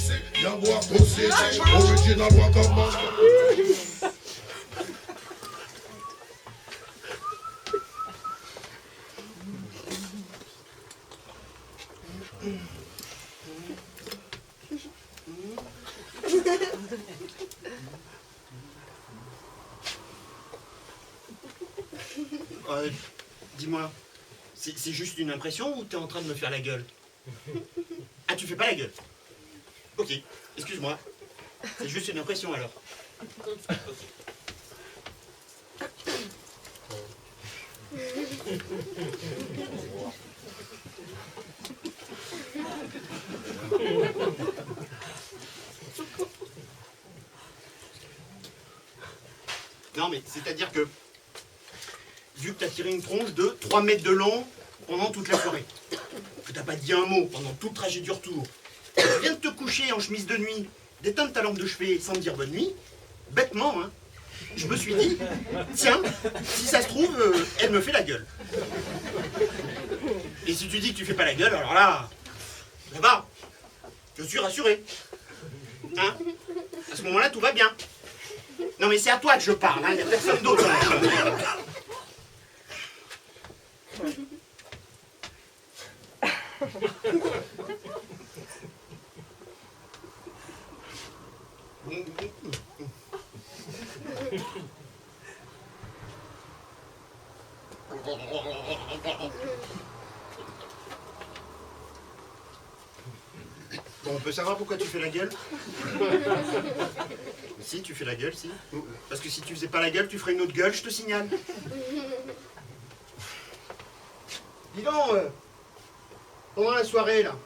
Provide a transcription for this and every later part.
sexy, ya bois city, original Wagaman. Dis-moi, c'est juste une impression ou t'es en train de me faire la gueule? Ah, tu fais pas la gueule? Ok, excuse-moi. C'est juste une impression alors. Non mais c'est-à-dire que vu que t'as tiré une tronche de 3 mètres de long pendant toute la soirée, que t'as pas dit un mot pendant tout le trajet du retour, tu viens de te coucher en chemise de nuit, d'éteindre ta lampe de chevet sans me dire bonne nuit, bêtement, hein, je me suis dit, tiens, si ça se trouve, elle me fait la gueule. Et si tu dis que tu fais pas la gueule, alors là, là-bas, je suis rassuré. Hein? À ce moment-là, tout va bien. Non mais c'est à toi que je parle, hein, il n'y a personne d'autre. Bon, on peut savoir pourquoi tu fais la gueule? Si, tu fais la gueule, si. Parce que si tu faisais pas la gueule, tu ferais une autre gueule, je te signale. Dis donc, pendant la soirée, là,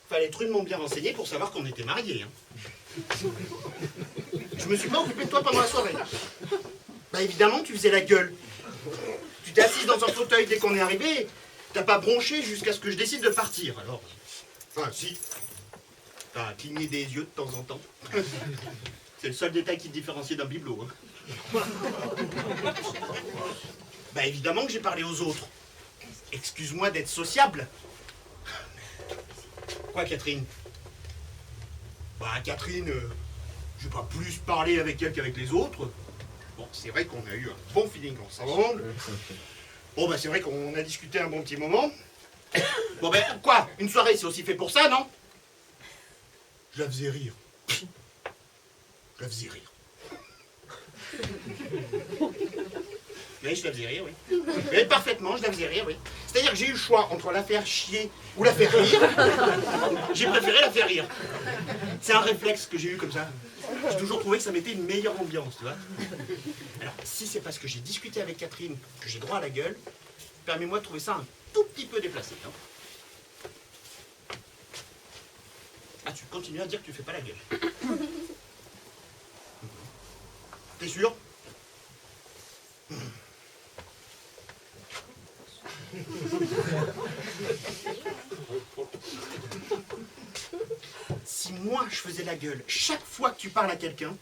fallait être rudement bien renseigné pour savoir qu'on était mariés. Hein. Je me suis pas occupé de toi pendant la soirée. Bah évidemment, tu faisais la gueule. Tu t'es assise dans un fauteuil dès qu'on est arrivé, t'as pas bronché jusqu'à ce que je décide de partir, alors. Enfin, si. T'as cligné des yeux de temps en temps. C'est le seul détail qui te différencie d'un bibelot. Hein. Bah évidemment que j'ai parlé aux autres. Excuse-moi d'être sociable. Quoi, Catherine? Bah Catherine, je vais pas plus parler avec elle qu'avec les autres. Bon, c'est vrai qu'on a eu un bon feeling ensemble. Bon, bah c'est vrai qu'on a discuté un bon petit moment. Bon, ben quoi? Une soirée, c'est aussi fait pour ça, non? Je la faisais rire. Je la faisais rire. Oui, je la faisais rire, oui. Oui, parfaitement, je la faisais rire, oui. C'est-à-dire que j'ai eu le choix entre la faire chier ou la faire rire. J'ai préféré la faire rire. C'est un réflexe que j'ai eu comme ça. J'ai toujours trouvé que ça mettait une meilleure ambiance, tu vois. Alors, si c'est parce que j'ai discuté avec Catherine que j'ai droit à la gueule, permets-moi de trouver ça un tout petit peu déplacé. Hein. Ah, tu continues à dire que tu fais pas la gueule. T'es sûr? Si moi je faisais la gueule chaque fois que tu parles à quelqu'un,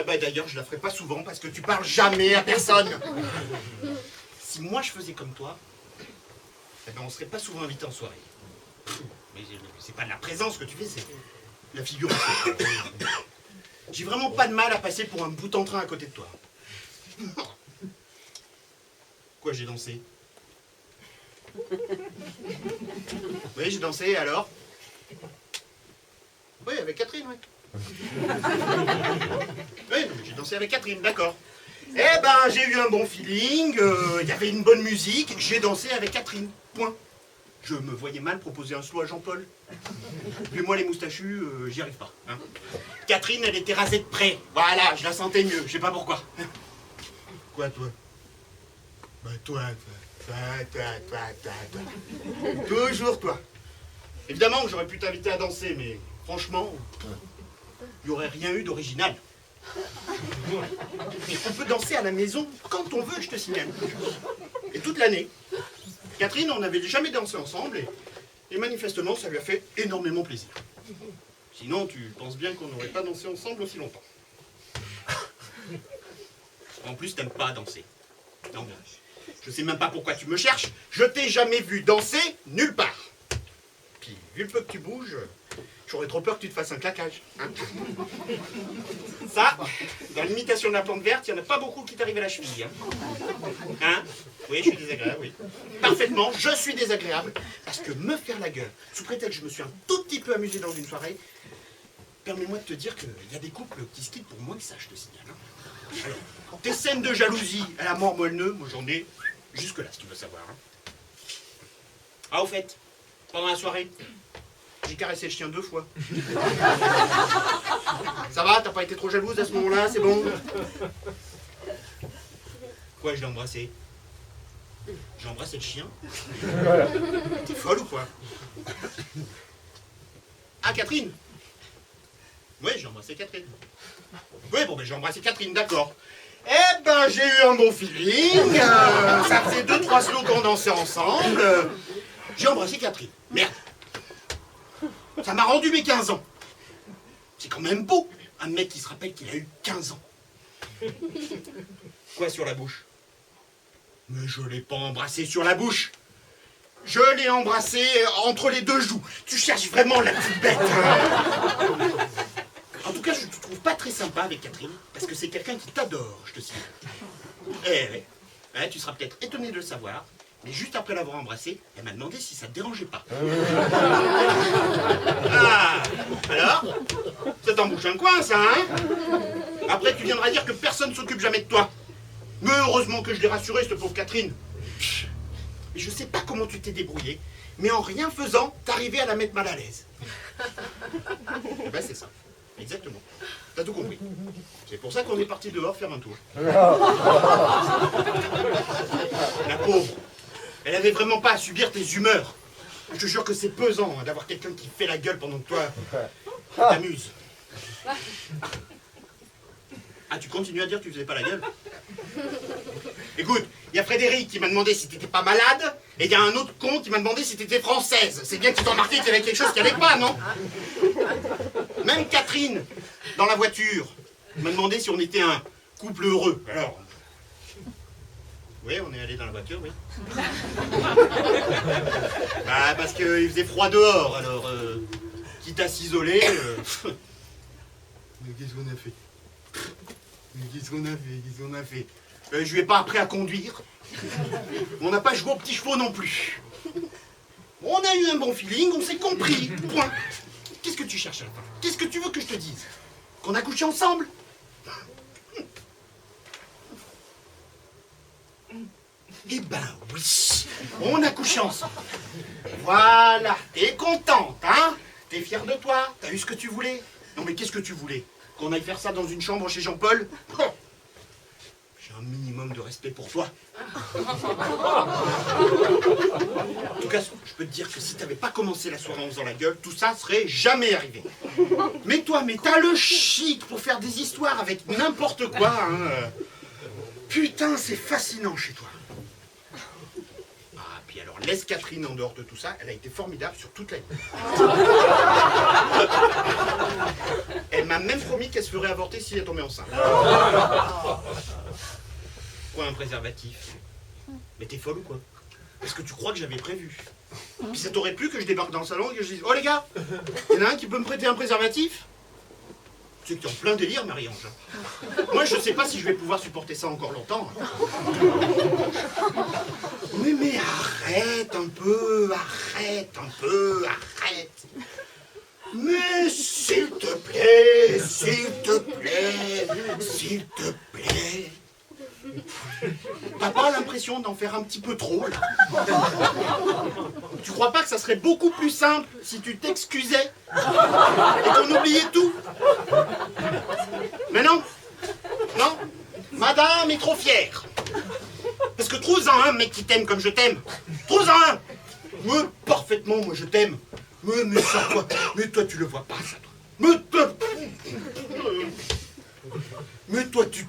d'ailleurs je la ferais pas souvent parce que tu parles jamais à personne. Si moi je faisais comme toi, on serait pas souvent invité en soirée. Mais c'est pas de la présence que tu fais, c'est la figuration. J'ai vraiment pas de mal à passer pour un bout en train à côté de toi. Quoi, j'ai dansé? Oui, j'ai dansé, alors? Oui, avec Catherine, oui. Oui, j'ai dansé avec Catherine, d'accord. Eh ben, j'ai eu un bon feeling, il y avait une bonne musique, j'ai dansé avec Catherine, point. Je me voyais mal proposer un slow à Jean-Paul. Puis moi, les moustachus, j'y arrive pas. Hein. Catherine, elle était rasée de près. Voilà, je la sentais mieux, je sais pas pourquoi. Quoi, toi? Bah, toi. Toujours toi. Évidemment que j'aurais pu t'inviter à danser, mais franchement, il n'y aurait rien eu d'original. Mais on peut danser à la maison quand on veut, je te signale. Et toute l'année. Catherine, on n'avait jamais dansé ensemble et manifestement, ça lui a fait énormément plaisir. Sinon, tu penses bien qu'on n'aurait pas dansé ensemble aussi longtemps. En plus, t'aimes pas danser. Non, je sais même pas pourquoi tu me cherches. Je t'ai jamais vu danser nulle part. Puis, vu le peu que tu bouges, j'aurais trop peur que tu te fasses un claquage. Hein. Ça, dans l'imitation de la plante verte, il n'y en a pas beaucoup qui t'arrivent à la cheville. Hein, oui, je suis désagréable, oui. Parfaitement, je suis désagréable. Parce que me faire la gueule, sous prétexte que je me suis un tout petit peu amusé dans une soirée, permets-moi de te dire qu'il y a des couples qui se quittent pour moins que ça, je te signale. Hein. Alors, tes scènes de jalousie à la mort moelle-neu, moi j'en ai jusque-là, si tu veux savoir. Hein. Ah, au fait, pendant la soirée, j'ai caressé le chien 2 fois. Ça va, t'as pas été trop jalouse à ce moment-là, c'est bon? Quoi, je l'ai embrassé? J'ai embrassé le chien? T'es folle ou quoi? Ah, Catherine? Oui, j'ai embrassé Catherine. Oui, bon, ben j'ai embrassé Catherine, d'accord. Eh ben, j'ai eu un bon feeling. Ça faisait 2-3 slows qu'on dansait ensemble. J'ai embrassé Catherine. Merde. Ça m'a rendu mes 15 ans. C'est quand même beau, un mec qui se rappelle qu'il a eu 15 ans. Quoi sur la bouche? Mais je l'ai pas embrassé sur la bouche. Je l'ai embrassé entre les 2 joues. Tu cherches vraiment la petite bête. Hein. En tout cas, je te trouve pas très sympa avec Catherine, parce que c'est quelqu'un qui t'adore, je te signale. Eh oui, tu seras peut-être étonné de le savoir, mais juste après l'avoir embrassée, elle m'a demandé si ça te dérangeait pas. Ah, alors? Ça t'embouche un coin, ça, hein? Après, tu viendras dire que personne s'occupe jamais de toi. Mais heureusement que je l'ai rassurée, cette pauvre Catherine. Mais je sais pas comment tu t'es débrouillé, mais en rien faisant, t'arrivais à la mettre mal à l'aise. Ben c'est ça, exactement. T'as tout compris. C'est pour ça qu'on est parti dehors faire un tour. La pauvre, elle avait vraiment pas à subir tes humeurs. Je te jure que c'est pesant hein, d'avoir quelqu'un qui fait la gueule pendant que toi, tu t'amuses. Ah, tu continues à dire que tu faisais pas la gueule? Écoute, il y a Frédéric qui m'a demandé si t'étais pas malade, et il y a un autre con qui m'a demandé si t'étais française. C'est bien que tu t'en remarqué qu'il y avait quelque chose qu'il n'y avait pas, non? Même Catherine, dans la voiture, m'a demandé si on était un couple heureux. Alors, oui, on est allé dans la voiture, oui. Bah, parce qu'il faisait froid dehors, alors, quitte à s'isoler... Mais qu'est-ce qu'on a fait? Qu'est-ce qu'on a fait? Je lui ai pas appris à conduire. On n'a pas joué aux petits chevaux non plus. On a eu un bon feeling, on s'est compris. Point. Qu'est-ce que tu cherches à la fin? Qu'est-ce que tu veux que je te dise? Qu'on a couché ensemble? Eh ben oui, on a couché ensemble. Voilà, t'es contente, hein? T'es fière de toi, t'as eu ce que tu voulais. Non mais qu'est-ce que tu voulais? Qu'on aille faire ça dans une chambre chez Jean-Paul? J'ai un minimum de respect pour toi. En tout cas, je peux te dire que si t'avais pas commencé la soirée en faisant la gueule, tout ça serait jamais arrivé. Mais toi, mais t'as le chic pour faire des histoires avec n'importe quoi, hein. Putain, c'est fascinant chez toi. Ah, puis alors, laisse Catherine en dehors de tout ça, elle a été formidable sur toute la nuit. Elle m'a même promis qu'elle se ferait avorter si elle tombait enceinte. Quoi, un préservatif? Mais t'es folle ou quoi? Est-ce que tu crois que j'avais prévu? Puis ça t'aurait plu que je débarque dans le salon et que je dise: oh les gars, il y en a un qui peut me prêter un préservatif? Tu sais que t'es en plein délire, Marie-Ange. Moi, je sais pas si je vais pouvoir supporter ça encore longtemps. Mais arrête un peu, arrête. Mais s'il te plaît. T'as pas l'impression d'en faire un petit peu trop, là? Tu crois pas que ça serait beaucoup plus simple si tu t'excusais et qu'on oubliait tout? Mais non, madame est trop fière. Parce que trouve-en un mec qui t'aime comme je t'aime. Trouve-en un. Mais parfaitement, moi je t'aime. Mais ça, toi, mais toi tu le vois pas, ça, toi. Mais toi tu...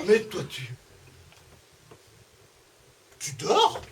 Mais toi tu dors?